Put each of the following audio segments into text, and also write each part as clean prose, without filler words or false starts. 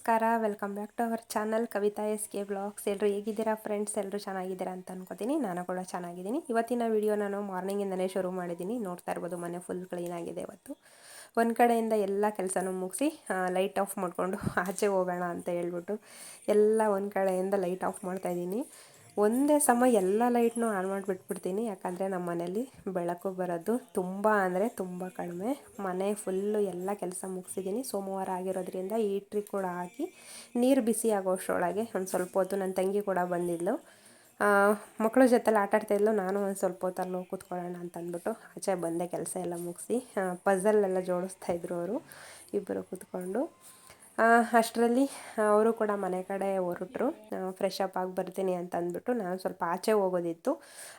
ನಮಸ್ಕಾರ, welcome back to our channel Kavita S K blogs. ಎಲ್ಲರೂ ಹೇಗಿದ್ದೀರಾ ಫ್ರೆಂಡ್ಸ್? ಎಲ್ಲರೂ ಚೆನ್ನಾಗಿದ್ದೀರಾ ಅಂತ ಅನ್ಕೋತೀನಿ. ನಾನು ಕೂಡ ಚೆನ್ನಾಗಿದ್ದೀನಿ. ಇವತ್ತಿನ ವಿಡಿಯೋ ನಾನು ಮಾರ್ನಿಂಗಿಂದನೇ ಶುರು ಮಾಡಿದ್ದೀನಿ. ನೋಡ್ತಾ ಇರ್ಬೋದು, ಮನೆ ಫುಲ್ ಕ್ಲೀನಾಗಿದೆ. ಇವತ್ತು ಒಂದು ಕಡೆಯಿಂದ ಎಲ್ಲ ಕೆಲಸನೂ ಮುಗಿಸಿ ಲೈಟ್ ಆಫ್ ಮಾಡಿಕೊಂಡು ಆಚೆ ಹೋಗೋಣ ಅಂತ ಹೇಳ್ಬಿಟ್ಟು ಎಲ್ಲ ಒಂದು ಕಡೆಯಿಂದ ಲೈಟ್ ಆಫ್ ಮಾಡ್ತಾಯಿದ್ದೀನಿ. ಒಂದೇ ಸಮ ಎಲ್ಲ ಲೈಟ್ನೂ ಆನ್ ಮಾಡಿಬಿಟ್ಬಿಡ್ತೀನಿ. ಯಾಕಂದರೆ ನಮ್ಮ ಮನೇಲಿ ಬೆಳಕು ಬರೋದು ತುಂಬ ಅಂದರೆ ತುಂಬ ಕಡಿಮೆ. ಮನೆ ಫುಲ್ಲು ಎಲ್ಲ ಕೆಲಸ ಮುಗಿಸಿದ್ದೀನಿ. ಸೋಮವಾರ ಆಗಿರೋದ್ರಿಂದ ಈಟ್ರಿ ಕೂಡ ಹಾಕಿ ನೀರು ಬಿಸಿ ಆಗೋಷ್ಟರೊಳಗೆ ಒಂದು ಸ್ವಲ್ಪ ಹೊತ್ತು ನನ್ನ ತಂಗಿ ಕೂಡ ಬಂದಿದ್ಲು. ಮಕ್ಕಳ ಜೊತೆಲಿ ಆಟಾಡ್ತಾಯಿದ್ಲು. ನಾನು ಒಂದು ಸ್ವಲ್ಪ ಹೊತ್ತಲ್ಲಿ ಕೂತ್ಕೊಳ್ಳೋಣ ಅಂತ ಅಂದ್ಬಿಟ್ಟು ಆಚೆ ಬಂದೆ. ಕೆಲಸ ಎಲ್ಲ ಮುಗಿಸಿ ಪಝಲ್ಲೆಲ್ಲ ಜೋಡಿಸ್ತಾಯಿದ್ರು ಅವರು ಇಬ್ಬರು ಕೂತ್ಕೊಂಡು. ಅಷ್ಟರಲ್ಲಿ ಅವರು ಕೂಡ ಮನೆ ಕಡೆ ಹೊರಟರು. ಫ್ರೆಶ್ ಅಪ್ ಆಗಿ ಬರ್ತೀನಿ ಅಂತ ಅಂದ್ಬಿಟ್ಟು ನಾನು ಸ್ವಲ್ಪ ಆಚೆ ಹೋಗೋದಿತ್ತು.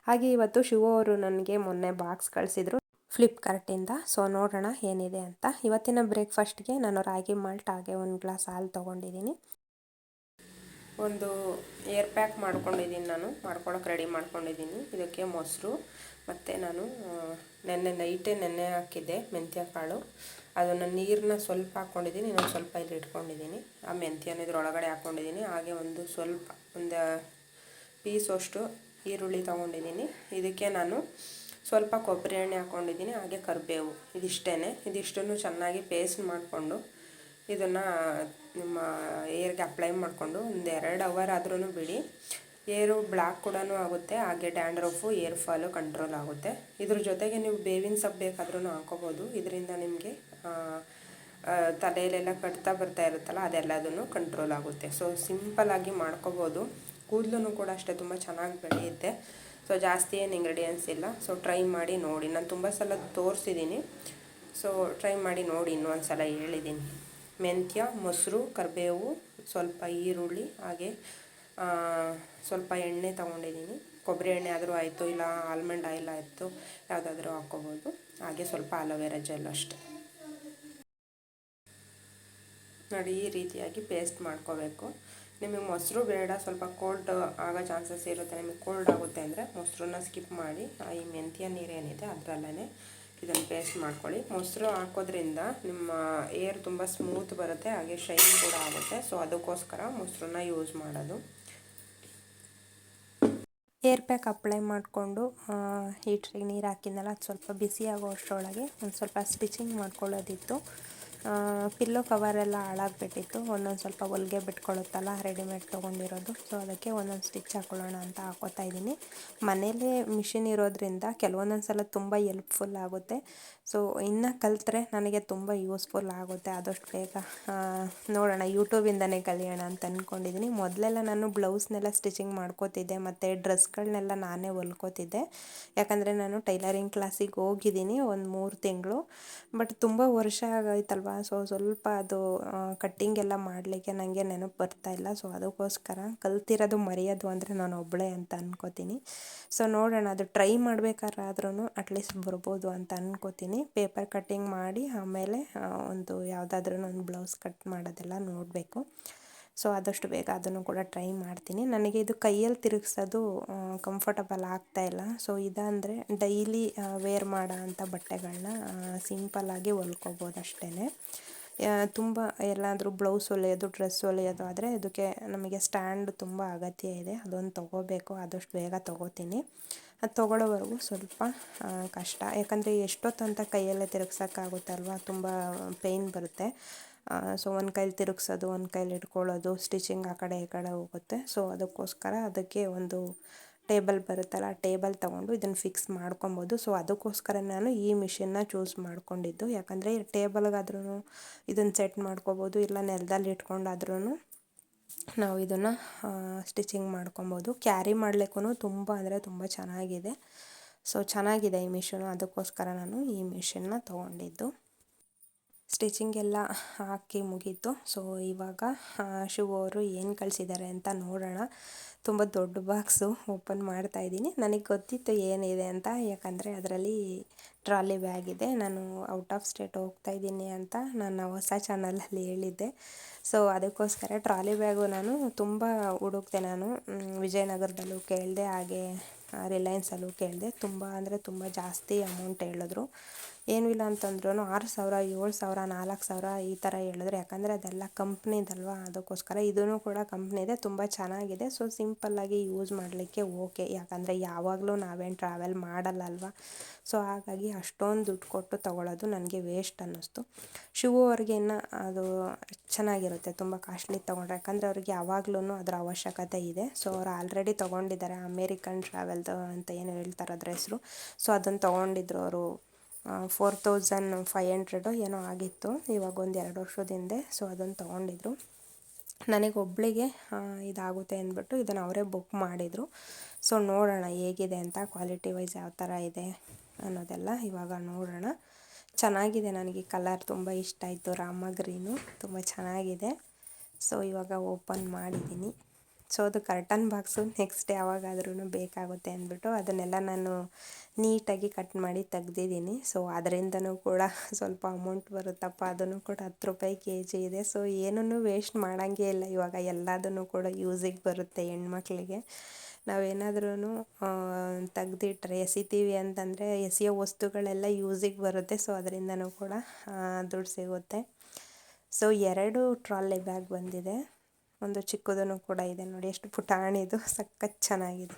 ಹಾಗೆ ಇವತ್ತು ಶಿವು ಅವರು ನನಗೆ ಮೊನ್ನೆ ಬಾಕ್ಸ್ ಕಳಿಸಿದ್ರು ಫ್ಲಿಪ್ಕಾರ್ಟಿಂದ. ಸೊ ನೋಡೋಣ ಏನಿದೆ ಅಂತ. ಇವತ್ತಿನ ಬ್ರೇಕ್ಫಾಸ್ಟ್ಗೆ ನಾನು ರಾಗಿ ಮಾಲ್ಟ್ ಹಾಗೆ ಒಂದು ಗ್ಲಾಸ್ ಹಾಲು ತೊಗೊಂಡಿದ್ದೀನಿ. ಒಂದು ಏರ್ ಪ್ಯಾಕ್ ಮಾಡ್ಕೊಂಡಿದ್ದೀನಿ, ನಾನು ಮಾಡ್ಕೊಳಕ್ಕೆ ರೆಡಿ ಮಾಡ್ಕೊಂಡಿದ್ದೀನಿ. ಇದಕ್ಕೆ ಮೊಸರು ಮತ್ತು ನಾನು ನೆನ್ನೆ ಹಾಕಿದ್ದೆ ಮೆಂತ್ಯ ಕಾಳು. ಅದನ್ನು ನೀರನ್ನ ಸ್ವಲ್ಪ ಹಾಕ್ಕೊಂಡಿದ್ದೀನಿ, ಇನ್ನೊಂದು ಸ್ವಲ್ಪ ಇಲ್ಲಿ ಇಟ್ಕೊಂಡಿದ್ದೀನಿ. ಆ ಮೆಂತ್ಯನ ಇದ್ರೊಳಗಡೆ ಹಾಕ್ಕೊಂಡಿದ್ದೀನಿ. ಹಾಗೆ ಒಂದು ಪೀಸಷ್ಟು ಈರುಳ್ಳಿ ತೊಗೊಂಡಿದ್ದೀನಿ. ಇದಕ್ಕೆ ನಾನು ಸ್ವಲ್ಪ ಕೊಬ್ಬರಿ ಎಣ್ಣೆ ಹಾಕ್ಕೊಂಡಿದ್ದೀನಿ, ಹಾಗೆ ಕರಿಬೇವು. ಇದಿಷ್ಟನ್ನು ಚೆನ್ನಾಗಿ ಪೇಸ್ಟ್ ಮಾಡಿಕೊಂಡು ಇದನ್ನು ನಿಮ್ಮ ಏರ್ಗೆ ಅಪ್ಲೈ ಮಾಡಿಕೊಂಡು ಒಂದು 2 ಅವರ್ ಆದ್ರೂ ಬಿಡಿ. ಏರು ಬ್ಲ್ಯಾಕ್ ಕೂಡ ಆಗುತ್ತೆ, ಹಾಗೆ ಡ್ಯಾಂಡ್ರಫು ಏರ್ ಫಾಲು ಕಂಟ್ರೋಲ್ ಆಗುತ್ತೆ. ಇದ್ರ ಜೊತೆಗೆ ನೀವು ಬೇವಿನ ಸೊಪ್ಪು ಬೇಕಾದ್ರೂ ಹಾಕೋಬೋದು. ಇದರಿಂದ ನಿಮಗೆ ತಲೆಯಲ್ಲೆಲ್ಲ ಕಟ್ತಾ ಬರ್ತಾ ಇರುತ್ತಲ್ಲ, ಅದೆಲ್ಲದನ್ನು ಕಂಟ್ರೋಲ್ ಆಗುತ್ತೆ. ಸೊ ಸಿಂಪಲ್ಲಾಗಿ ಮಾಡ್ಕೋಬೋದು. ಕೂದಲು ಕೂಡ ಅಷ್ಟೇ ತುಂಬ ಚೆನ್ನಾಗಿ ಬೆಳೆಯುತ್ತೆ. ಸೊ ಜಾಸ್ತಿ ಏನು ಇಂಗ್ರೀಡಿಯೆಂಟ್ಸ್ ಇಲ್ಲ. ಸೊ ಟ್ರೈ ಮಾಡಿ ನೋಡಿ. ನಾನು ತುಂಬ ಸಲ ತೋರಿಸಿದ್ದೀನಿ. ಸೊ ಟ್ರೈ ಮಾಡಿ ನೋಡಿ, ಇನ್ನೊಂದು ಸಲ ಹೇಳಿದ್ದೀನಿ. ಮೆಂತ್ಯ, ಮೊಸರು, ಕರಿಬೇವು, ಸ್ವಲ್ಪ ಈರುಳ್ಳಿ, ಹಾಗೆ ಸ್ವಲ್ಪ ಎಣ್ಣೆ ತೊಗೊಂಡಿದ್ದೀನಿ. ಕೊಬ್ಬರಿ ಎಣ್ಣೆ ಆದರೂ ಆಯಿತು, ಇಲ್ಲ ಆಲ್ಮಂಡ್ ಆಯಿಲ್ ಆಯಿತು, ಯಾವುದಾದ್ರೂ ಹಾಕ್ಕೋಬೋದು. ಹಾಗೆ ಸ್ವಲ್ಪ ಅಲೋವೆರಾ ಜೆಲ್ ಅಷ್ಟೆ. ನೋಡಿ, ಈ ರೀತಿಯಾಗಿ ಪೇಸ್ಟ್ ಮಾಡ್ಕೋಬೇಕು. ನಿಮಗೆ ಮೊಸರು ಬೇಡ, ಸ್ವಲ್ಪ ಕೋಲ್ಡ್ ಆಗೋ ಚಾನ್ಸಸ್ ಇರುತ್ತೆ. ನಿಮಗೆ ಕೋಲ್ಡ್ ಆಗುತ್ತೆ ಅಂದರೆ ಮೊಸರನ್ನ ಸ್ಕಿಪ್ ಮಾಡಿ ಈ ಮೆಂತ್ಯ ನೀರೇನಿದೆ ಅದರಲ್ಲೇ ಇದನ್ನು ಪೇಸ್ಟ್ ಮಾಡ್ಕೊಳ್ಳಿ. ಮೊಸರು ಹಾಕೋದ್ರಿಂದ ನಿಮ್ಮ ಏರ್ ತುಂಬ ಸ್ಮೂತ್ ಬರುತ್ತೆ, ಹಾಗೆ ಶೈನ್ ಕೂಡ ಆಗುತ್ತೆ. ಸೊ ಅದಕ್ಕೋಸ್ಕರ ಮೊಸರನ್ನ ಯೂಸ್ ಮಾಡೋದು. ಏರ್ ಪ್ಯಾಕ್ ಅಪ್ಲೈ ಮಾಡಿಕೊಂಡು ಹೀಟ್ರಿಗೆ ನೀರು ಹಾಕಿದ್ನಲ್ಲ, ಅದು ಸ್ವಲ್ಪ ಬಿಸಿ ಆಗೋ ಅಷ್ಟರೊಳಗೆ ಒಂದು ಸ್ವಲ್ಪ ಸ್ಟಿಚಿಂಗ್ ಮಾಡ್ಕೊಳ್ಳೋದಿತ್ತು. ಪಿಲ್ಲೋ ಕವರೆಲ್ಲ ಹಾಳಾಗಿಬಿಟ್ಟಿತ್ತು. ಒಂದೊಂದು ಸ್ವಲ್ಪ ಹೊಲಿಗೆ ಬಿಟ್ಕೊಳ್ಳುತ್ತಲ್ಲ ರೆಡಿಮೇಡ್ ತೊಗೊಂಡಿರೋದು. ಸೊ ಅದಕ್ಕೆ ಒಂದೊಂದು ಸ್ಟಿಚ್ ಹಾಕೊಳ್ಳೋಣ ಅಂತ ಹಾಕೋತಾ ಇದ್ದೀನಿ. ಮನೇಲೇ ಮಿಷಿನ್ ಇರೋದ್ರಿಂದ ಕೆಲವೊಂದೊಂದು ಸಲ ತುಂಬ ಎಲ್ಪ್ಫುಲ್ ಆಗುತ್ತೆ. ಸೊ ಇನ್ನು ಕಲಿತ್ರೆ ನನಗೆ ತುಂಬ ಯೂಸ್ಫುಲ್ ಆಗುತ್ತೆ. ಆದಷ್ಟು ಬೇಗ ನೋಡೋಣ, ಯೂಟ್ಯೂಬಿಂದನೇ ಕಲಿಯೋಣ ಅಂತ ಅಂದ್ಕೊಂಡಿದ್ದೀನಿ. ಮೊದಲೆಲ್ಲ ನಾನು ಬ್ಲೌಸ್ನೆಲ್ಲ ಸ್ಟಿಚಿಂಗ್ ಮಾಡ್ಕೋತಿದ್ದೆ ಮತ್ತು ಡ್ರೆಸ್ಗಳನ್ನೆಲ್ಲ ನಾನೇ ಹೊಲ್ಕೋತಿದ್ದೆ. ಯಾಕಂದರೆ ನಾನು ಟೈಲರಿಂಗ್ ಕ್ಲಾಸಿಗೆ ಹೋಗಿದ್ದೀನಿ ಒಂದು 3 ತಿಂಗಳು. ಬಟ್ ತುಂಬ ವರ್ಷ ಆಗೈತಲ್ವ, ಸೊ ಸ್ವಲ್ಪ ಅದು ಕಟ್ಟಿಂಗ್ ಎಲ್ಲ ಮಾಡಲಿಕ್ಕೆ ನನಗೆ ನೆನಪು ಬರ್ತಾಯಿಲ್ಲ. ಸೊ ಅದಕ್ಕೋಸ್ಕರ ಕಲ್ತಿರೋದು ಮರೆಯೋದು ಅಂದರೆ ನಾನು ಒಬ್ಬಳೇ ಅಂತ ಅನ್ಕೋತೀನಿ. ಸೊ ನೋಡೋಣ, ಅದು ಟ್ರೈ ಮಾಡಬೇಕಾದ್ರೂ ಅಟ್ಲೀಸ್ಟ್ ಬರ್ಬೋದು ಅಂತ ಅನ್ಕೋತೀನಿ. ಪೇಪರ್ ಕಟ್ಟಿಂಗ್ ಮಾಡಿ ಆಮೇಲೆ ಒಂದು ಯಾವುದಾದ್ರೂ ಒಂದು ಬ್ಲೌಸ್ ಕಟ್ ಮಾಡೋದೆಲ್ಲ ನೋಡಬೇಕು. ಸೊ ಆದಷ್ಟು ಬೇಗ ಅದನ್ನು ಕೂಡ ಟ್ರೈ ಮಾಡ್ತೀನಿ. ನನಗೆ ಇದು ಕೈಯಲ್ಲಿ ತಿರುಗಿಸೋದು ಕಂಫರ್ಟಬಲ್ ಆಗ್ತಾಯಿಲ್ಲ. ಸೊ ಇದಂದರೆ ಡೈಲಿ ವೇರ್ ಮಾಡೋ ಅಂಥ ಬಟ್ಟೆಗಳನ್ನ ಸಿಂಪಲ್ಲಾಗಿ ಹೊಲ್ಕೋಬೋದು ಅಷ್ಟೇ. ತುಂಬ ಎಲ್ಲಾದರೂ ಬ್ಲೌಸ್ ಹೊಲಿಯೋದು, ಡ್ರೆಸ್ ಹೊಲಿಯೋದು ಆದರೆ ಇದಕ್ಕೆ ನಮಗೆ ಸ್ಟ್ಯಾಂಡ್ ತುಂಬ ಅಗತ್ಯ ಇದೆ. ಅದೊಂದು ತೊಗೋಬೇಕು. ಆದಷ್ಟು ಬೇಗ ತೊಗೋತೀನಿ. ಅದು ತೊಗೊಳ್ಳೋವರೆಗೂ ಸ್ವಲ್ಪ ಕಷ್ಟ. ಯಾಕಂದರೆ ಎಷ್ಟೊತ್ತಂತ ಕೈಯಲ್ಲೇ ತಿರುಗ್ಸೋಕ್ಕಾಗುತ್ತಲ್ವ, ತುಂಬ ಪೇಯ್ನ್ ಬರುತ್ತೆ. ಸೊ ಒಂದು ಕೈಲಿ ತಿರುಗಿಸೋದು, ಒಂದು ಕೈಲಿ ಇಟ್ಕೊಳ್ಳೋದು, ಸ್ಟಿಚಿಂಗ್ ಆ ಕಡೆ ಈ ಕಡೆ ಹೋಗುತ್ತೆ. ಸೊ ಅದಕ್ಕೋಸ್ಕರ ಅದಕ್ಕೆ ಒಂದು ಟೇಬಲ್ ಬರುತ್ತಲ್ಲ, ಆ ಟೇಬಲ್ ತೊಗೊಂಡು ಇದನ್ನು ಫಿಕ್ಸ್ ಮಾಡ್ಕೊಬೋದು. ಸೊ ಅದಕ್ಕೋಸ್ಕರ ನಾನು ಈ ಮಿಷಿನ್ನ ಚೂಸ್ ಮಾಡ್ಕೊಂಡಿದ್ದು. ಯಾಕಂದರೆ ಟೇಬಲ್ಗಾದ್ರೂ ಇದನ್ನು ಸೆಟ್ ಮಾಡ್ಕೋಬೋದು, ಇಲ್ಲ ನೆಲದಲ್ಲಿ ಇಟ್ಕೊಂಡಾದ್ರೂ ನಾವು ಇದನ್ನು ಸ್ಟಿಚಿಂಗ್ ಮಾಡ್ಕೊಬೋದು. ಕ್ಯಾರಿ ಮಾಡಲಿಕ್ಕೂ ತುಂಬ ಅಂದರೆ ತುಂಬ ಚೆನ್ನಾಗಿದೆ. ಸೊ ಚೆನ್ನಾಗಿದೆ ಈ ಮಿಷಿನು. ಅದಕ್ಕೋಸ್ಕರ ನಾನು ಈ ಮಿಷಿನ್ನ ತೊಗೊಂಡಿದ್ದು. ಸ್ಟಿಚಿಂಗ್ ಎಲ್ಲ ಹಾಕಿ ಮುಗೀತು. ಸೊ ಇವಾಗ ಶಿವು ಅವರು ಏನು ಕಳಿಸಿದ್ದಾರೆ ಅಂತ ನೋಡೋಣ. ತುಂಬ ದೊಡ್ಡ ಬಾಕ್ಸು ಓಪನ್ ಮಾಡ್ತಾಯಿದ್ದೀನಿ. ನನಗೆ ಗೊತ್ತಿತ್ತು ಏನಿದೆ ಅಂತ, ಯಾಕಂದರೆ ಅದರಲ್ಲಿ ಟ್ರಾಲಿ ಬ್ಯಾಗ್ ಇದೆ. ನಾನು ಔಟ್ ಆಫ್ ಸ್ಟೇಟ್ ಹೋಗ್ತಾಯಿದ್ದೀನಿ ಅಂತ ನನ್ನ ಹೊಸ ಚಾನಲಲ್ಲಿ ಹೇಳಿದ್ದೆ. ಸೊ ಅದಕ್ಕೋಸ್ಕರ ಟ್ರಾಲಿ ಬ್ಯಾಗು ನಾನು ತುಂಬ ಹುಡುಕ್ತೆ. ನಾನು ವಿಜಯನಗರದಲ್ಲೂ ಕೇಳಿದೆ, ಹಾಗೆ ರಿಲಯನ್ಸಲ್ಲೂ ಕೇಳಿದೆ. ತುಂಬ ಅಂದರೆ ತುಂಬ ಜಾಸ್ತಿ ಅಮೌಂಟ್ ಹೇಳಿದ್ರು. ಏನೂ ಇಲ್ಲ ಅಂತಂದ್ರೂ 6,000 7,000 4,000 ಈ ಥರ ಹೇಳಿದ್ರು. ಯಾಕಂದರೆ ಅದೆಲ್ಲ ಕಂಪ್ನಿದಲ್ವ, ಅದಕ್ಕೋಸ್ಕರ ಇದೂ ಕೂಡ ಕಂಪ್ನಿದೆ, ತುಂಬ ಚೆನ್ನಾಗಿದೆ. ಸೊ ಸಿಂಪಲ್ಲಾಗಿ ಯೂಸ್ ಮಾಡಲಿಕ್ಕೆ ಓಕೆ, ಯಾಕಂದರೆ ಯಾವಾಗಲೂ ನಾವೇನು ಟ್ರಾವೆಲ್ ಮಾಡಲ್ಲಲ್ವ. ಸೊ ಹಾಗಾಗಿ ಅಷ್ಟೊಂದು ದುಡ್ಡು ಕೊಟ್ಟು ತೊಗೊಳ್ಳೋದು ನನಗೆ ವೇಸ್ಟ್ ಅನ್ನಿಸ್ತು. ಶಿವು ಅವ್ರಿಗೆ ಇನ್ನು ಅದು ಚೆನ್ನಾಗಿರುತ್ತೆ, ತುಂಬ ಕಾಸ್ಟ್ಲಿ ತೊಗೊಂಡ್ರೆ, ಯಾಕಂದರೆ ಅವ್ರಿಗೆ ಯಾವಾಗ್ಲೂ ಅದರ ಅವಶ್ಯಕತೆ ಇದೆ. ಸೊ ಅವ್ರು ಆಲ್ರೆಡಿ ತೊಗೊಂಡಿದ್ದಾರೆ, ಅಮೇರಿಕನ್ ಟ್ರಾವೆಲ್ದು ಅಂತ ಏನು ಹೇಳ್ತಾರೆ ಅದ್ರ ಹೆಸರು. ಸೊ ಅದನ್ನು ತೊಗೊಂಡಿದ್ರು ಅವರು. 4,500 ಏನೋ ಆಗಿತ್ತು ಇವಾಗ ಒಂದು 2 ವರ್ಷದ ಹಿಂದೆ. ಸೊ ಅದನ್ನು ತೊಗೊಂಡಿದ್ರು. ನನಗೊಬ್ಬಳಿಗೆ ಇದಾಗುತ್ತೆ ಅಂದ್ಬಿಟ್ಟು ಇದನ್ನು ಅವರೇ ಬುಕ್ ಮಾಡಿದರು. ಸೊ ನೋಡೋಣ ಹೇಗಿದೆ ಅಂತ, ಕ್ವಾಲಿಟಿ ವೈಸ್ ಯಾವ ಥರ ಇದೆ ಅನ್ನೋದೆಲ್ಲ ಇವಾಗ ನೋಡೋಣ. ಚೆನ್ನಾಗಿದೆ, ನನಗೆ ಕಲರ್ ತುಂಬ ಇಷ್ಟ ಆಯಿತು, ರಾಮ ಗ್ರೀನು ತುಂಬ ಚೆನ್ನಾಗಿದೆ. ಸೊ ಇವಾಗ ಓಪನ್ ಮಾಡಿದ್ದೀನಿ. ಸೊ ಅದು ಕರ್ಟನ್ ಬಾಕ್ಸು ನೆಕ್ಸ್ಟ್ ಯಾವಾಗಾದ್ರೂ ಬೇಕಾಗುತ್ತೆ ಅಂದ್ಬಿಟ್ಟು ಅದನ್ನೆಲ್ಲ ನಾನು ನೀಟಾಗಿ ಕಟ್ ಮಾಡಿ ತೆಗ್ದಿದ್ದೀನಿ. ಸೊ ಅದರಿಂದನೂ ಕೂಡ ಸ್ವಲ್ಪ ಅಮೌಂಟ್ ಬರುತ್ತಪ್ಪ, ಅದನ್ನು ಕೂಡ 10 ರೂಪಾಯಿ kg ಇದೆ. ಸೊ ಏನೂ ವೇಸ್ಟ್ ಮಾಡೋಂಗೇ ಇಲ್ಲ, ಇವಾಗ ಎಲ್ಲದನ್ನು ಕೂಡ ಯೂಸಿಗೆ ಬರುತ್ತೆ. ಹೆಣ್ಮಕ್ಳಿಗೆ ನಾವೇನಾದ್ರೂ ತೆಗ್ದಿಟ್ರೆ ಎಸಿತೀವಿ ಅಂತಂದರೆ ಎಸೆಯೋ ವಸ್ತುಗಳೆಲ್ಲ ಯೂಸಿಗೆ ಬರುತ್ತೆ. ಸೊ ಅದರಿಂದನೂ ಕೂಡ ದುಡ್ಡು ಸಿಗುತ್ತೆ. ಸೊ 2 ಟ್ರಾಲಿ ಬ್ಯಾಗ್ ಬಂದಿದೆ, ಒಂದು ಚಿಕ್ಕದೂ ಕೂಡ ಇದೆ. ನೋಡಿ ಎಷ್ಟು ಪುಟಾಣಿದು, ಸಖತ್ ಚೆನ್ನಾಗಿದೆ,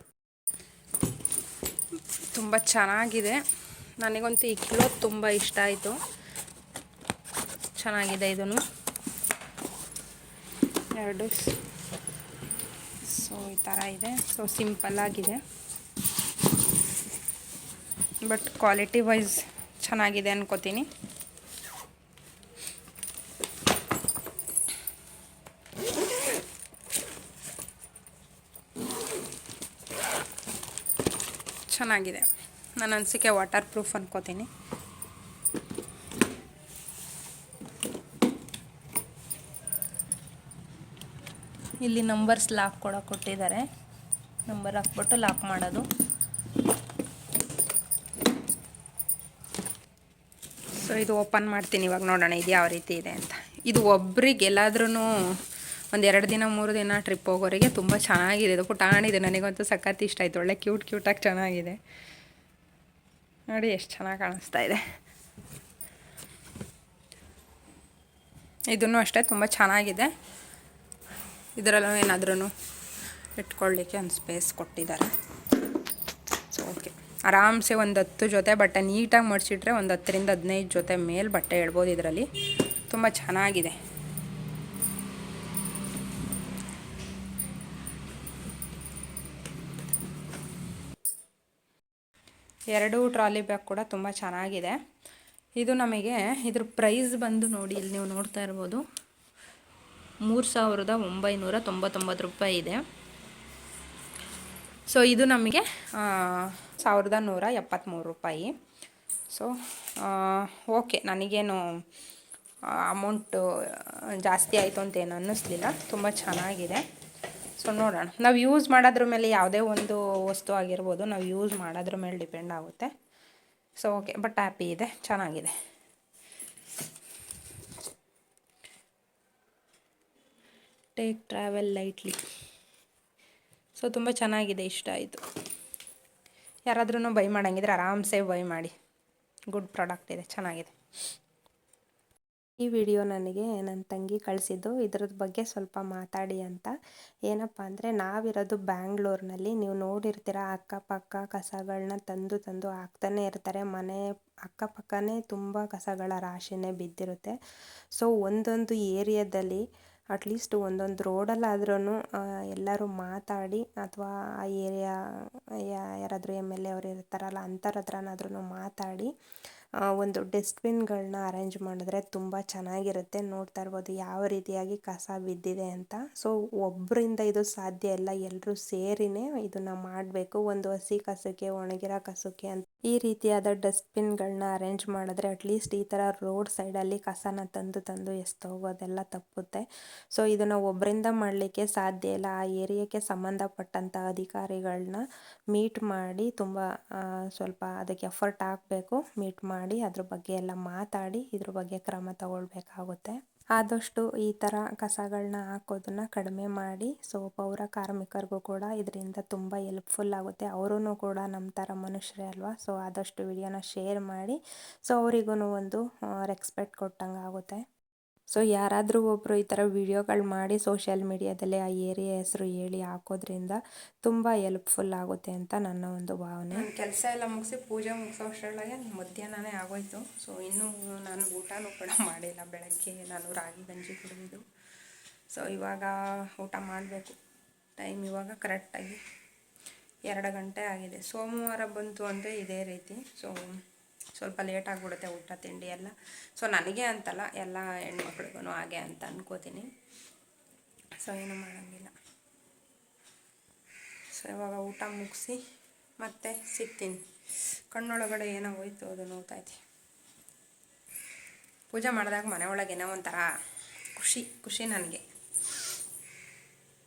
ತುಂಬ ಚೆನ್ನಾಗಿದೆ. ನನಗಂತೂ ಈ ಕ್ಲೋತ್ ತುಂಬ ಇಷ್ಟ ಆಯಿತು, ಚೆನ್ನಾಗಿದೆ ಇದೂ 2. ಸೊ ಈ ಥರ ಇದೆ. ಸೊ ಸಿಂಪಲ್ಲಾಗಿದೆ, ಬಟ್ ಕ್ವಾಲಿಟಿ ವೈಸ್ ಚೆನ್ನಾಗಿದೆ ಅನ್ಕೋತೀನಿ. ಚೆನ್ನಾಗಿದೆ, ನನ್ನ ಅನಿಸಿಕೆ ವಾಟರ್ ಪ್ರೂಫ್ ಅನ್ಕೋತೀನಿ. ಇಲ್ಲಿ ನಂಬರ್ಸ್ ಲಾಕ್ ಕೂಡ ಕೊಟ್ಟಿದ್ದಾರೆ, ನಂಬರ್ ಹಾಕ್ಬಿಟ್ಟು ಲಾಕ್ ಮಾಡೋದು. ಸೊ ಇದು ಓಪನ್ ಮಾಡ್ತೀನಿ ಇವಾಗ, ನೋಡೋಣ ಇದು ಯಾವ ರೀತಿ ಇದೆ ಅಂತ. ಇದು ಒಬ್ರಿಗೆ ಎಲ್ಲಾದ್ರೂ ಒಂದು 2 ದಿನ 3 ದಿನ ಟ್ರಿಪ್ ಹೋಗೋರಿಗೆ ತುಂಬ ಚೆನ್ನಾಗಿದೆ. ಇದು ಪುಟಾಣಿದೆ, ನನಗಂತೂ ಸಖತ್ ಇಷ್ಟ ಆಯಿತು. ಒಳ್ಳೆ ಕ್ಯೂಟಾಗಿ ಚೆನ್ನಾಗಿದೆ ನೋಡಿ, ಎಷ್ಟು ಚೆನ್ನಾಗಿ ಕಾಣಿಸ್ತಾ ಇದೆ. ಇದನ್ನು ಅಷ್ಟೇ ತುಂಬ ಚೆನ್ನಾಗಿದೆ. ಇದರಲ್ಲೂ ಏನಾದ್ರೂ ಇಟ್ಕೊಳ್ಳಿಕ್ಕೆ ಒಂದು ಸ್ಪೇಸ್ ಕೊಟ್ಟಿದ್ದಾರೆ. ಸೊ ಓಕೆ, ಆರಾಮ್ಸೆ ಒಂದು 10 ಜೊತೆ ಬಟ್ಟೆ ನೀಟಾಗಿ ಮಡಿಸಿಟ್ರೆ ಒಂದು 10ರಿಂದ 15 ಜೊತೆ ಮೇಲೆ ಬಟ್ಟೆ ಇಡ್ಬೋದು ಇದರಲ್ಲಿ. ತುಂಬ ಚೆನ್ನಾಗಿದೆ. ಎರಡು ಟ್ರಾಲಿ ಬ್ಯಾಗ್ ಕೂಡ ತುಂಬ ಚೆನ್ನಾಗಿದೆ. ಇದು ನಮಗೆ ಇದ್ರ ಪ್ರೈಸ್ ಬಂದು ನೋಡಿ, ಇಲ್ಲಿ ನೀವು ನೋಡ್ತಾ ಇರ್ಬೋದು 3,999 ರೂಪಾಯಿ ಇದೆ. ಸೊ ಇದು ನಮಗೆ 1,173 ರೂಪಾಯಿ. ಸೊ ಓಕೆ, ನನಗೇನು ಅಮೌಂಟು ಜಾಸ್ತಿ ಆಯಿತು ಅಂತೇನು ಅನ್ನಿಸ್ಲಿಲ್ಲ, ತುಂಬ ಚೆನ್ನಾಗಿದೆ. ಸೊ ನೋಡೋಣ, ನಾವು ಯೂಸ್ ಮಾಡೋದ್ರ ಮೇಲೆ, ಯಾವುದೇ ಒಂದು ವಸ್ತು ಆಗಿರ್ಬೋದು ನಾವು ಯೂಸ್ ಮಾಡೋದ್ರ ಮೇಲೆ ಡಿಪೆಂಡ್ ಆಗುತ್ತೆ. ಸೊ ಓಕೆ, ಬಟ್ ಹ್ಯಾಪಿ ಇದೆ, ಚೆನ್ನಾಗಿದೆ. Take travel lightly. ಸೊ ತುಂಬ ಚೆನ್ನಾಗಿದೆ, ಇಷ್ಟ ಆಯಿತು. ಯಾರಾದ್ರೂ ಬೈ ಮಾಡೋಂಗಿದ್ರೆ ಆರಾಮ್ಸೆ ಬೈ ಮಾಡಿ, ಗುಡ್ ಪ್ರಾಡಕ್ಟ್ ಇದೆ, ಚೆನ್ನಾಗಿದೆ. ಈ ವಿಡಿಯೋ ನನಗೆ ನನ್ನ ತಂಗಿ ಕಳಿಸಿದ್ದು, ಇದ್ರದ್ದು ಬಗ್ಗೆ ಸ್ವಲ್ಪ ಮಾತಾಡಿ ಅಂತ. ಏನಪ್ಪ ಅಂದರೆ, ನಾವಿರೋದು ಬ್ಯಾಂಗ್ಳೂರಿನಲ್ಲಿ. ನೀವು ನೋಡಿರ್ತೀರ, ಅಕ್ಕಪಕ್ಕ ಕಸಗಳನ್ನ ತಂದು ಹಾಕ್ತಾನೆ ಇರ್ತಾರೆ. ಮನೆ ಅಕ್ಕಪಕ್ಕನೇ ತುಂಬ ಕಸಗಳ ರಾಶಿನೇ ಬಿದ್ದಿರುತ್ತೆ. ಸೊ ಒಂದೊಂದು ಏರಿಯಾದಲ್ಲಿ ಅಟ್ಲೀಸ್ಟ್ ಒಂದೊಂದು ರೋಡಲ್ಲಾದ್ರೂ ಎಲ್ಲರೂ ಮಾತಾಡಿ, ಅಥವಾ ಆ ಏರಿಯಾ ಯಾರಾದರೂ MLA ಅವರು ಇರ್ತಾರಲ್ಲ ಅಂಥವ್ರ ಹತ್ರನಾದ್ರೂ ಮಾತಾಡಿ ಒಂದು ಡಸ್ಟ್ಬಿನ್ಗಳನ್ನ ಅರೇಂಜ್ ಮಾಡಿದ್ರೆ ತುಂಬ ಚೆನ್ನಾಗಿರುತ್ತೆ. ನೋಡ್ತಾ ಇರ್ಬೋದು ಯಾವ ರೀತಿಯಾಗಿ ಕಸ ಬಿದ್ದಿದೆ ಅಂತ. ಸೊ ಒಬ್ಬರಿಂದ ಇದು ಸಾಧ್ಯ ಇಲ್ಲ, ಎಲ್ಲರೂ ಸೇರಿನೇ ಇದನ್ನು ಮಾಡಬೇಕು. ಒಂದು ಹಸಿ ಕಸಕ್ಕೆ, ಒಣಗಿರೋ ಕಸಕ್ಕೆ ಅಂತ ಈ ರೀತಿಯಾದ ಡಸ್ಟ್ಬಿನ್ಗಳನ್ನ ಅರೇಂಜ್ ಮಾಡಿದ್ರೆ ಅಟ್ಲೀಸ್ಟ್ ಈ ಥರ ರೋಡ್ ಸೈಡಲ್ಲಿ ಕಸನ ತಂದು ಎಸ್ತೋಗೋದೆಲ್ಲ ತಪ್ಪುತ್ತೆ. ಸೊ ಇದನ್ನು ಒಬ್ಬರಿಂದ ಮಾಡಲಿಕ್ಕೆ ಸಾಧ್ಯ ಇಲ್ಲ. ಆ ಏರಿಯಾಕ್ಕೆ ಸಂಬಂಧಪಟ್ಟಂಥ ಅಧಿಕಾರಿಗಳನ್ನ ಮೀಟ್ ಮಾಡಿ, ತುಂಬ ಸ್ವಲ್ಪ ಅದಕ್ಕೆ ಎಫರ್ಟ್ ಹಾಕಬೇಕು. ಮೀಟ್ ಮಾಡಿ ಅದ್ರ ಬಗ್ಗೆ ಎಲ್ಲ ಮಾತಾಡಿ ಇದ್ರ ಬಗ್ಗೆ ಕ್ರಮ ತಗೊಳ್ಬೇಕಾಗುತ್ತೆ. ಆದಷ್ಟು ಈ ಥರ ಕಸಗಳನ್ನ ಹಾಕೋದನ್ನು ಕಡಿಮೆ ಮಾಡಿ. ಸೊ ಪೌರ ಕಾರ್ಮಿಕರಿಗೂ ಕೂಡ ಇದರಿಂದ ತುಂಬ ಹೆಲ್ಪ್ಫುಲ್ ಆಗುತ್ತೆ. ಅವರೂ ಕೂಡ ನಮ್ಮ ಥರ ಮನುಷ್ಯರೇ ಅಲ್ವಾ. ಸೊ ಆದಷ್ಟು ವಿಡಿಯೋನ ಶೇರ್ ಮಾಡಿ. ಸೊ ಅವರಿಗೂ ಒಂದು ರೆಸ್ಪೆಕ್ಟ್ ಕೊಟ್ಟಂಗೆ ಆಗುತ್ತೆ. ಸೊ ಯಾರಾದರೂ ಒಬ್ಬರು ಈ ಥರ ವಿಡಿಯೋಗಳು ಮಾಡಿ ಸೋಷಿಯಲ್ ಮೀಡಿಯಾದಲ್ಲಿ ಆ ಏರಿಯಾ ಹೆಸರು ಹೇಳಿ ಹಾಕೋದ್ರಿಂದ ತುಂಬ ಹೆಲ್ಪ್ಫುಲ್ ಆಗುತ್ತೆ ಅಂತ ನನ್ನ ಒಂದು ಭಾವನೆ. ಕೆಲಸ ಎಲ್ಲ ಮುಗಿಸಿ ಪೂಜೆ ಮುಗಿಸೋಷ್ಟರೊಳಗೆ ಮಧ್ಯಾಹ್ನನೇ ಆಗೋಯ್ತು. ಸೊ ಇನ್ನೂ ನಾನು ಊಟನೂ ಕೂಡ ಮಾಡಿಲ್ಲ. ಬೆಳಗ್ಗೆ ನಾನು ರಾಗಿ ಗಂಜಿ ಕುಡಿದಿದ್ದು. ಸೊ ಇವಾಗ ಊಟ ಮಾಡಬೇಕು. ಟೈಮ್ ಇವಾಗ ಕರೆಕ್ಟಾಗಿ 2 ಗಂಟೆ ಆಗಿದೆ. ಸೋಮವಾರ ಬಂತು ಅಂದರೆ ಇದೇ ರೀತಿ. ಸೊ ಸ್ವಲ್ಪ ಲೇಟ್ ಆಗಿಬಿಡುತ್ತೆ ಊಟ ತಿಂಡಿ ಎಲ್ಲ. ಸೊ ನನಗೆ ಅಂತಲ್ಲ, ಎಲ್ಲ ಹೆಣ್ಮಕ್ಳಿಗೂ ಹಾಗೆ ಅಂತ ಅನ್ಕೋತೀನಿ. ಸೊ ಏನೂ ಮಾಡೋಂಗಿಲ್ಲ. ಸೊ ಇವಾಗ ಊಟ ಮುಗಿಸಿ ಮತ್ತೆ ಸಿಗ್ತೀನಿ. ಕಣ್ಣೊಳಗಡೆ ಏನೋ ಹೋಯ್ತು, ಅದು ನೋಡ್ತೈತಿ. ಪೂಜೆ ಮಾಡಿದಾಗ ಮನೆ ಒಳಗೆ ಏನೋ ಒಂಥರ ಖುಷಿ ನನಗೆ.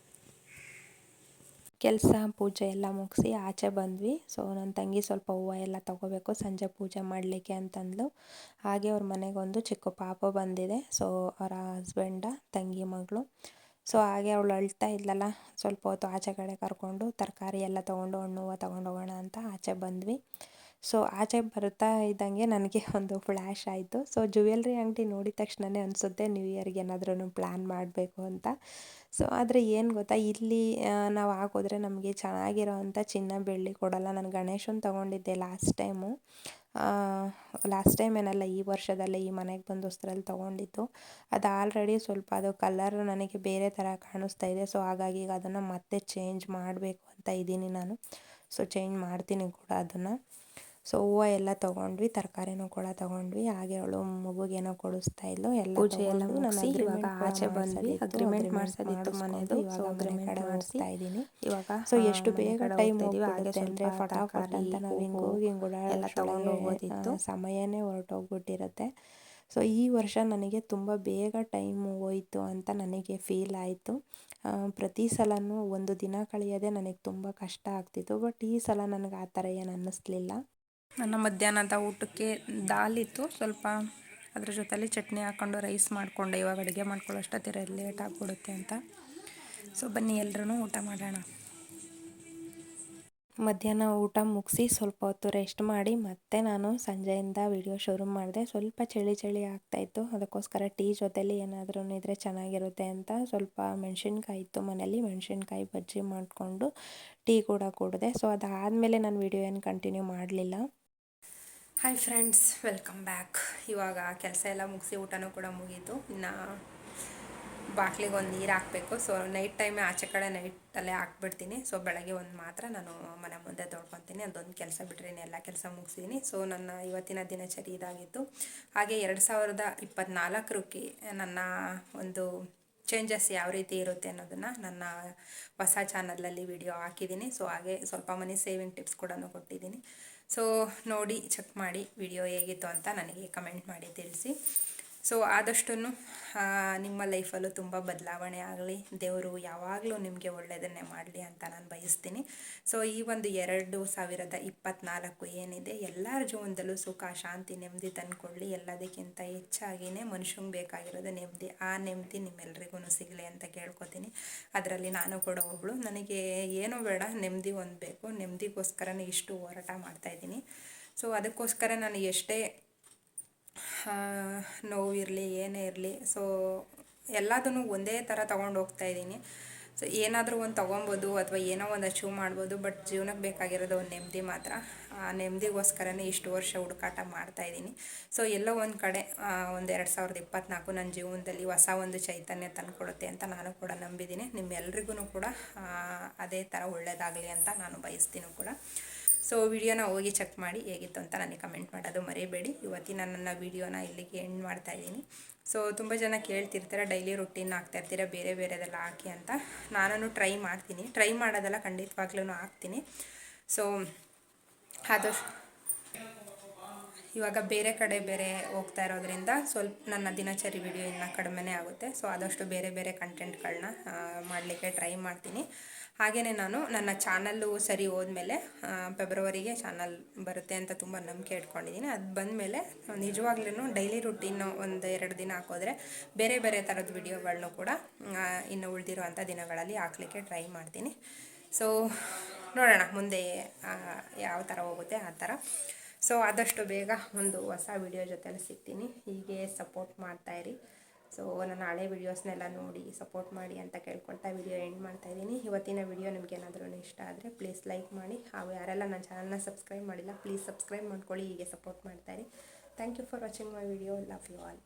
ಕೆಲಸ ಪೂಜೆ ಎಲ್ಲ ಮುಗಿಸಿ ಆಚೆ ಬಂದ್ವಿ. ಸೊ ನನ್ನ ತಂಗಿ ಸ್ವಲ್ಪ ಹೂವು ಎಲ್ಲ ತೊಗೋಬೇಕು ಸಂಜೆ ಪೂಜೆ ಮಾಡಲಿಕ್ಕೆ ಅಂತಂದ್ಲು. ಹಾಗೆ ಅವ್ರ ಮನೆಗೊಂದು ಚಿಕ್ಕ ಪಾಪ ಬಂದಿದೆ. ಸೊ ಅವರ ಹಸ್ಬೆಂಡ ತಂಗಿ ಮಗಳು. ಸೊ ಹಾಗೆ ಅವಳು ಅಳ್ತಾ ಇದ್ಲಲ್ಲ, ಸ್ವಲ್ಪ ಹೊತ್ತು ಆಚೆ ಕಡೆ ಕರ್ಕೊಂಡು ತರಕಾರಿ ಎಲ್ಲ ತೊಗೊಂಡು ಹಣ್ಣು ಹೂವು ತೊಗೊಂಡೋಗೋಣ ಅಂತ ಆಚೆ ಬಂದ್ವಿ. ಸೊ ಆಚೆ ಬರ್ತಾ ಇದ್ದಂಗೆ ನನಗೆ ಒಂದು ಫ್ಲ್ಯಾಶ್ ಆಯಿತು. ಸೊ ಜ್ಯುವೆಲ್ರಿ ಅಂಗಡಿ ನೋಡಿದ ತಕ್ಷಣವೇ ಅನಿಸುತ್ತೆ ನ್ಯೂ ಇಯರ್ಗೆ ಏನಾದ್ರೂ ಪ್ಲ್ಯಾನ್ ಮಾಡಬೇಕು ಅಂತ. ಸೊ ಆದರೆ ಏನು ಗೊತ್ತಾ, ಇಲ್ಲಿ ನಾವು ಹಾಕೋದ್ರೆ ನಮಗೆ ಚೆನ್ನಾಗಿರೋ ಅಂಥ ಚಿನ್ನ ಬೆಳ್ಳಿ ಕೊಡೋಲ್ಲ. ನಾನು ಗಣೇಶನ ತೊಗೊಂಡಿದ್ದೆ ಲಾಸ್ಟ್ ಟೈಮ್ ಏನಲ್ಲ, ಈ ವರ್ಷದಲ್ಲೇ ಈ ಮನೆಗೆ ಬಂದು ಹೊಸ್ದ್ರಲ್ಲಿ ತೊಗೊಂಡಿದ್ದು. ಅದು ಆಲ್ರೆಡಿ ಸ್ವಲ್ಪ ಅದು ಕಲರ್ ನನಗೆ ಬೇರೆ ಥರ ಕಾಣಿಸ್ತಾ ಇದೆ. ಸೊ ಹಾಗಾಗಿ ಈಗ ಅದನ್ನು ಮತ್ತೆ ಚೇಂಜ್ ಮಾಡಬೇಕು ಅಂತ ಇದ್ದೀನಿ ನಾನು. ಸೊ ಚೇಂಜ್ ಮಾಡ್ತೀನಿ ಕೂಡ ಅದನ್ನು. ಸೊ ಹೂವು ಎಲ್ಲ ತೊಗೊಂಡ್ವಿ, ತರಕಾರಿನೂ ಕೂಡ ತೊಗೊಂಡ್ವಿ. ಹಾಗೆ ಅವಳು ಮಗುಗೇನೋ ಕೊಡಿಸ್ತಾ ಇದ್ಲು. ಎಲ್ಲ ಪೂಜೆ ಎಲ್ಲ ಮುಗಿಸಿ ಇವಾಗ ಆಚೆ ಬಂದ್ವಿ. ಅಗ್ರಿಮೆಂಟ್ ಮಾಡಿಸೋದಿತ್ತು ಮನೆಯದು. ಸೊ ಅಗ್ರಿಮೆಂಟ್ ಮಾಡಿಸ್ತಾ ಇದ್ದೀನಿ ಇವಾಗ. ಸೊ ಎಷ್ಟು ಬೇಗ ಟೈಮ್ ಹೋಗ್ಬಿಡುತ್ತೆ ಅಂದರೆ ಫಟಾಫಟ್ ಅಂತ ನಾವು ಹಿಂಗೆ ಹೋಗಿ ಎಲ್ಲ ತೊಗೊಂಡು ಹೋಗೋದಿತ್ತು. ಸಮಯನೇ ಹೊರಟೋಗ್ಬಿಟ್ಟಿರುತ್ತೆ. ಸೊ ಈ ವರ್ಷ ನನಗೆ ತುಂಬ ಬೇಗ ಟೈಮು ಹೋಯಿತು ಅಂತ ನನಗೆ ಫೀಲ್ ಆಯಿತು. ಪ್ರತಿ ಸಲನೂ ಒಂದು ದಿನ ಕಳೆಯೋದೇ ನನಗೆ ತುಂಬ ಕಷ್ಟ ಆಗ್ತಿತ್ತು. ಬಟ್ ಈ ಸಲ ನನಗೆ ಆ ಥರ ಏನು ಅನ್ನಿಸ್ಲಿಲ್ಲ. ನನ್ನ ಮಧ್ಯಾಹ್ನದ ಊಟಕ್ಕೆ ದಾಲಿತ್ತು, ಸ್ವಲ್ಪ ಅದ್ರ ಜೊತೆಲಿ ಚಟ್ನಿ ಹಾಕ್ಕೊಂಡು ರೈಸ್ ಮಾಡಿಕೊಂಡೆ. ಇವಾಗ ಅಡುಗೆ ಮಾಡ್ಕೊಳ್ಳೋಷ್ಟೊತ್ತಿರ ಲೇಟ್ ಆಗಿಬಿಡುತ್ತೆ ಅಂತ. ಸೊ ಬನ್ನಿ ಎಲ್ಲರೂ ಊಟ ಮಾಡೋಣ. ಮಧ್ಯಾಹ್ನ ಊಟ ಮುಗಿಸಿ ಸ್ವಲ್ಪ ಹೊತ್ತು ರೆಸ್ಟ್ ಮಾಡಿ ಮತ್ತೆ ನಾನು ಸಂಜೆಯಿಂದ ವಿಡಿಯೋ ಶುರು ಮಾಡಿದೆ. ಸ್ವಲ್ಪ ಚಳಿ ಆಗ್ತಾಯಿತ್ತು, ಅದಕ್ಕೋಸ್ಕರ ಟೀ ಜೊತೆಲಿ ಏನಾದ್ರೂ ಇದ್ದರೆ ಚೆನ್ನಾಗಿರುತ್ತೆ ಅಂತ ಸ್ವಲ್ಪ ಮೆಣಸಿನ್ಕಾಯಿ ಇತ್ತು ಮನೇಲಿ, ಮೆಣಸಿನ್ಕಾಯಿ ಬಜ್ಜಿ ಮಾಡಿಕೊಂಡು ಟೀ ಕೂಡ ಕುಡಿದೆ. ಸೊ ಅದಾದಮೇಲೆ ನಾನು ವಿಡಿಯೋ ಏನು ಕಂಟಿನ್ಯೂ ಮಾಡಲಿಲ್ಲ. Hi friends, welcome back. ಇವಾಗ ಕೆಲಸ ಎಲ್ಲ ಮುಗಿಸಿ ಊಟನೂ ಕೂಡ ಮುಗೀತು. ಇನ್ನು ಬಾಟ್ಲಿಗೆ ಒಂದು ನೀರು ಹಾಕಬೇಕು. ಸೊ ನೈಟ್ ಟೈಮೇ ಆಚೆ ಕಡೆ ನೈಟಲ್ಲೇ ಹಾಕ್ಬಿಡ್ತೀನಿ. ಸೊ ಬೆಳಗ್ಗೆ ಒಂದು ಮಾತ್ರ ನಾನು ಮನೆ ಮುಂದೆ ತೊಳ್ಕೊತೀನಿ. ಅದೊಂದು ಕೆಲಸ ಬಿಟ್ಟರೆ ಎಲ್ಲ ಕೆಲಸ ಮುಗಿಸಿದ್ದೀನಿ. ಸೊ ನನ್ನ ಇವತ್ತಿನ ದಿನಚರಿ ಇದಾಗಿತ್ತು. ಹಾಗೆ 2024ಕ್ಕೆ ನನ್ನ ಒಂದು ಚೇಂಜಸ್ ಯಾವ ರೀತಿ ಇರುತ್ತೆ ಅನ್ನೋದನ್ನು ನನ್ನ ಹೊಸ ಚಾನಲಲ್ಲಿ ವಿಡಿಯೋ ಹಾಕಿದ್ದೀನಿ. ಸೊ ಹಾಗೆ ಸ್ವಲ್ಪ ಮನಿ ಸೇವಿಂಗ್ ಟಿಪ್ಸ್ ಕೂಡ ಕೊಟ್ಟಿದ್ದೀನಿ. ಸೊ ನೋಡಿ ಚೆಕ್ ಮಾಡಿ ವಿಡಿಯೋ ಹೇಗಿತ್ತು ಅಂತ ನನಗೆ ಕಮೆಂಟ್ ಮಾಡಿ ತಿಳಿಸಿ. ಸೊ ಆದಷ್ಟು ನಿಮ್ಮ ಲೈಫಲ್ಲೂ ತುಂಬ ಬದಲಾವಣೆ ಆಗಲಿ, ದೇವರು ಯಾವಾಗಲೂ ನಿಮಗೆ ಒಳ್ಳೆಯದನ್ನೇ ಮಾಡಲಿ ಅಂತ ನಾನು ಬಯಸ್ತೀನಿ. ಸೊ ಈ ಒಂದು 2024 ಏನಿದೆ ಎಲ್ಲರ ಜೀವನದಲ್ಲೂ ಸುಖ ಶಾಂತಿ ನೆಮ್ಮದಿ ತಂದುಕೊಳ್ಳಿ. ಎಲ್ಲದಕ್ಕಿಂತ ಹೆಚ್ಚಾಗಿಯೇ ಮನುಷ್ಯಂಗೆ ಬೇಕಾಗಿರೋದು ನೆಮ್ಮದಿ. ಆ ನೆಮ್ಮದಿ ನಿಮ್ಮೆಲ್ರಿಗೂ ಸಿಗಲಿ ಅಂತ ಕೇಳ್ಕೊತೀನಿ. ಅದರಲ್ಲಿ ನಾನು ಕೂಡ ಒಬ್ಬಳು. ನನಗೆ ಏನೂ ಬೇಡ, ನೆಮ್ಮದಿ ಒಂದು ಬೇಕು. ನೆಮ್ಮದಿಗೋಸ್ಕರನೇ ಇಷ್ಟು ಹೋರಾಟ ಮಾಡ್ತಾಯಿದ್ದೀನಿ. ಸೊ ಅದಕ್ಕೋಸ್ಕರ ನಾನು ಎಷ್ಟೇ ನೋವಿರಲಿ ಏನೇ ಇರಲಿ, ಸೊ ಎಲ್ಲದನ್ನು ಒಂದೇ ಥರ ತೊಗೊಂಡು ಹೋಗ್ತಾಯಿದ್ದೀನಿ. ಸೊ ಏನಾದರೂ ಒಂದು ತೊಗೊಬೋದು ಅಥವಾ ಏನೋ ಒಂದು ಅಚೀವ್ ಮಾಡ್ಬೋದು. ಬಟ್ ಜೀವನಕ್ಕೆ ಬೇಕಾಗಿರೋದು ಒಂದು ನೆಮ್ಮದಿ ಮಾತ್ರ. ಆ ನೆಮ್ಮದಿಗೋಸ್ಕರನೇ ಇಷ್ಟು ವರ್ಷ ಹುಡುಕಾಟ ಮಾಡ್ತಾಯಿದ್ದೀನಿ. ಸೊ ಎಲ್ಲೋ ಒಂದು ಕಡೆ ಒಂದು 2024 ನನ್ನ ಜೀವನದಲ್ಲಿ ಹೊಸ ಒಂದು ಚೈತನ್ಯ ತಂದುಕೊಡುತ್ತೆ ಅಂತ ನಾನು ಕೂಡ ನಂಬಿದ್ದೀನಿ. ನಿಮ್ಮೆಲ್ರಿಗೂ ಕೂಡ ಅದೇ ಥರ ಒಳ್ಳೆಯದಾಗಲಿ ಅಂತ ನಾನು ಬಯಸ್ತೀನಿ ಕೂಡ. ಸೊ ವಿಡಿಯೋನ ಹೋಗಿ ಚೆಕ್ ಮಾಡಿ ಹೇಗಿತ್ತು ಅಂತ ನನಗೆ ಕಮೆಂಟ್ ಮಾಡೋದು ಮರಿಬೇಡಿ. ಇವತ್ತಿನ ನನ್ನ ವಿಡಿಯೋನ ಇಲ್ಲಿಗೆ ಎಂಡ್ ಮಾಡ್ತಾಯಿದ್ದೀನಿ. ಸೊ ತುಂಬ ಜನ ಕೇಳ್ತಿರ್ತಾರೆ ಡೈಲಿ ರುಟೀನ್ ಹಾಕ್ತಾಯಿರ್ತೀರ, ಬೇರೆ ಬೇರೆದೆಲ್ಲ ಹಾಕಿ ಅಂತ. ನಾನು ಟ್ರೈ ಮಾಡ್ತೀನಿ. ಟ್ರೈ ಮಾಡೋದೆಲ್ಲ ಖಂಡಿತವಾಗ್ಲೂ ಹಾಕ್ತೀನಿ. ಸೊ ಆದಷ್ಟು ಇವಾಗ ಬೇರೆ ಕಡೆ ಬೇರೆ ಹೋಗ್ತಾ ಇರೋದ್ರಿಂದ ಸ್ವಲ್ಪ ನನ್ನ ದಿನಚರಿ ವಿಡಿಯೋ ಇನ್ನೂ ಕಡಿಮೆನೇ ಆಗುತ್ತೆ. ಸೊ ಆದಷ್ಟು ಬೇರೆ ಬೇರೆ ಕಂಟೆಂಟ್ಗಳನ್ನ ಮಾಡಲಿಕ್ಕೆ ಟ್ರೈ ಮಾಡ್ತೀನಿ. ಹಾಗೆಯೇ ನಾನು ನನ್ನ ಚಾನಲ್ಲು ಸರಿ ಹೋದ್ಮೇಲೆ ಫೆಬ್ರವರಿಗೆ ಚಾನಲ್ ಬರುತ್ತೆ ಅಂತ ತುಂಬ ನಂಬಿಕೆ ಇಟ್ಕೊಂಡಿದ್ದೀನಿ. ಅದು ಬಂದಮೇಲೆ ನಿಜವಾಗ್ಲೂ ಡೈಲಿ ರುಟೀನು 1-2 ದಿನ ಹಾಕೋದ್ರೆ ಬೇರೆ ಬೇರೆ ಥರದ ವಿಡಿಯೋಗಳನ್ನೂ ಕೂಡ ಇನ್ನು ಉಳಿದಿರೋ ಅಂಥ ದಿನಗಳಲ್ಲಿ ಹಾಕಲಿಕ್ಕೆ ಟ್ರೈ ಮಾಡ್ತೀನಿ. ಸೊ ನೋಡೋಣ ಮುಂದೆ ಯಾವ ಥರ ಹೋಗುತ್ತೆ ಆ ಥರ. ಸೊ ಆದಷ್ಟು ಬೇಗ ಒಂದು ಹೊಸ ವಿಡಿಯೋ ಜೊತೆಲಿ ಸಿಗ್ತೀನಿ. ಹೀಗೆ ಸಪೋರ್ಟ್ ಮಾಡ್ತಾಯಿರಿ. ಸೊ ನನ್ನ ಹಳೆ ವೀಡಿಯೋಸ್ನೆಲ್ಲ ನೋಡಿ ಸಪೋರ್ಟ್ ಮಾಡಿ ಅಂತ ಕೇಳ್ಕೊಳ್ತಾ ವಿಡಿಯೋ ಎಂಡ್ ಮಾಡ್ತಾಯಿದ್ದೀನಿ. ಇವತ್ತಿನ ವಿಡಿಯೋ ನಿಮಗೇನಾದ್ರೂ ಇಷ್ಟ ಆದರೆ ಪ್ಲೀಸ್ ಲೈಕ್ ಮಾಡಿ. ಹಾಗೂ ಯಾರೆಲ್ಲ ನನ್ನ ಚಾನಲ್ನ ಸಬ್ಸ್ಕ್ರೈಬ್ ಮಾಡಿಲ್ಲ ಪ್ಲೀಸ್ ಸಬ್ಸ್ಕ್ರೈಬ್ ಮಾಡ್ಕೊಳ್ಳಿ. ಹೀಗೆ ಸಪೋರ್ಟ್ ಮಾಡ್ತಾಯಿರಿ. Thank you for watching my video. Love you all.